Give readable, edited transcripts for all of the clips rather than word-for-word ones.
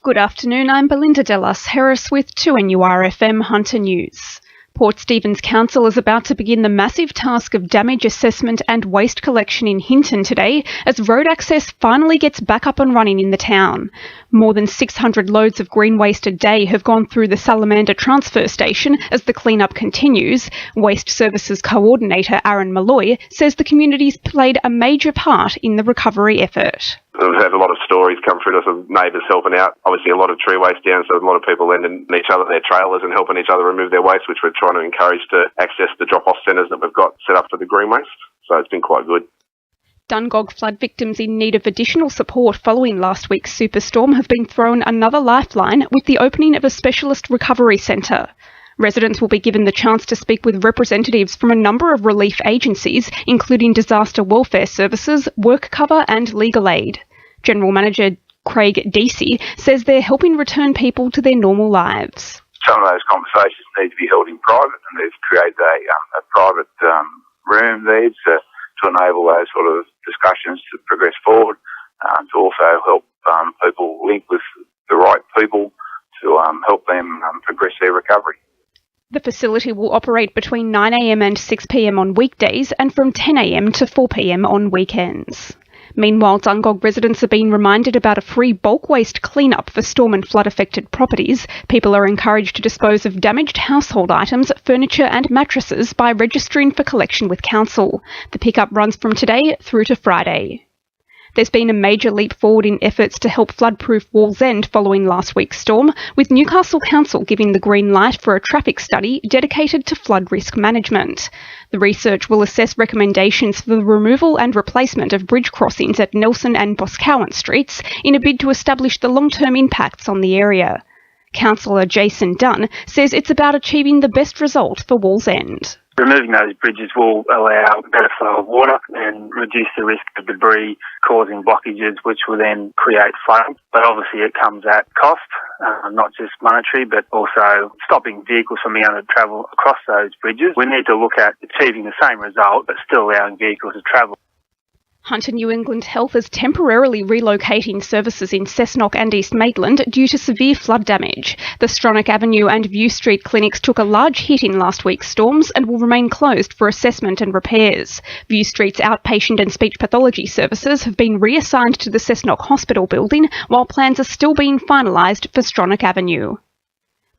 Good afternoon, I'm Belinda De Lasheras with 2NURFM Hunter News. Port Stephens Council is about to begin the massive task of damage assessment and waste collection in Hinton today as road access finally gets back up and running in the town. More than 600 loads of green waste a day have gone through the Salamander transfer station as the clean-up continues. Waste Services Coordinator Aaron Malloy says the community's played a major part in the recovery effort. We've had a lot of stories come through to us of neighbours helping out. Obviously a lot of tree waste down, so a lot of people lending each other their trailers and helping each other remove their waste, which we're trying to encourage to access the drop-off centres that we've got set up for the green waste. So it's been quite good. Dungog flood victims in need of additional support following last week's superstorm have been thrown another lifeline with the opening of a specialist recovery centre. Residents will be given the chance to speak with representatives from a number of relief agencies, including Disaster Welfare Services, WorkCover and Legal Aid. General Manager Craig Deasy says they're helping return people to their normal lives. Some of those conversations need to be held in private, and they've created a private room there to enable those sort of discussions to progress forward, to also help people link with the right people to help them progress their recovery. The facility will operate between 9am and 6pm on weekdays and from 10am to 4pm on weekends. Meanwhile, Dungog residents are being reminded about a free bulk waste clean-up for storm and flood-affected properties. People are encouraged to dispose of damaged household items, furniture and mattresses by registering for collection with council. The pickup runs from today through to Friday. There's been a major leap forward in efforts to help flood-proof Wallsend following last week's storm, with Newcastle Council giving the green light for a traffic study dedicated to flood risk management. The research will assess recommendations for the removal and replacement of bridge crossings at Nelson and Boscawen Streets in a bid to establish the long-term impacts on the area. Councillor Jason Dunn says it's about achieving the best result for Wallsend. Removing those bridges will allow better flow of water and reduce the risk of debris causing blockages, which will then create flooding. But obviously it comes at cost, not just monetary, but also stopping vehicles from being able to travel across those bridges. We need to look at achieving the same result, but still allowing vehicles to travel. Hunter New England Health is temporarily relocating services in Cessnock and East Maitland due to severe flood damage. The Stronach Avenue and View Street clinics took a large hit in last week's storms and will remain closed for assessment and repairs. View Street's outpatient and speech pathology services have been reassigned to the Cessnock Hospital building, while plans are still being finalised for Stronach Avenue.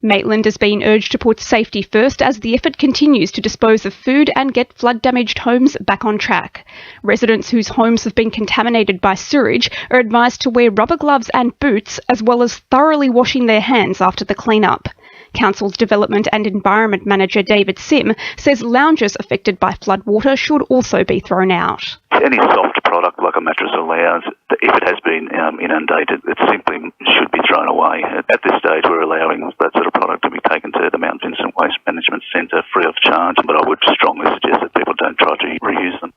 Maitland is being urged to put safety first as the effort continues to dispose of food and get flood-damaged homes back on track. Residents whose homes have been contaminated by sewage are advised to wear rubber gloves and boots, as well as thoroughly washing their hands after the clean-up. Council's Development and Environment Manager David Sim says lounges affected by floodwater should also be thrown out. Any soft product like a mattress or lounge, if it has been inundated, it simply should be thrown away. At this stage, we're allowing that sort of product to be taken to the Mount Vincent Waste Management Centre free of charge, but I would strongly suggest that people don't try to reuse them.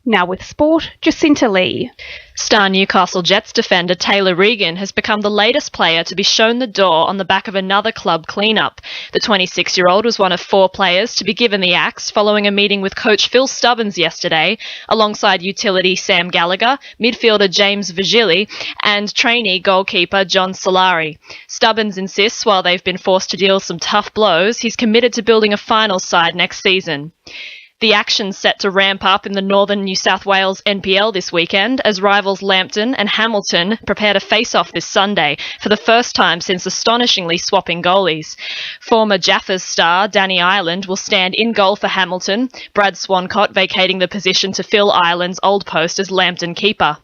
Now with sport, Jacinta Lee. Star Newcastle Jets defender Taylor Regan has become the latest player to be shown the door on the back of another club clean-up. The 26-year-old was one of 4 players to be given the axe following a meeting with coach Phil Stubbins yesterday, alongside utility Sam Gallagher, midfielder James Vigili and trainee goalkeeper John Solari. Stubbins insists while they've been forced to deal some tough blows, he's committed to building a finals side next season. The action's set to ramp up in the Northern New South Wales NPL this weekend as rivals Lambton and Hamilton prepare to face off this Sunday for the first time since astonishingly swapping goalies. Former Jaffers star Danny Ireland will stand in goal for Hamilton, Brad Swancott vacating the position to fill Ireland's old post as Lambton keeper.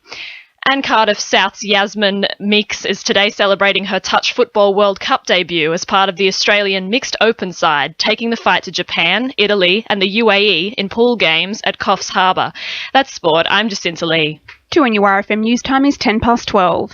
And Cardiff South's Yasmin Meeks is today celebrating her Touch Football World Cup debut as part of the Australian Mixed Open side, taking the fight to Japan, Italy and the UAE in pool games at Coffs Harbour. That's sport. I'm Jacinta Lee. 2NURFM news time is 12:10.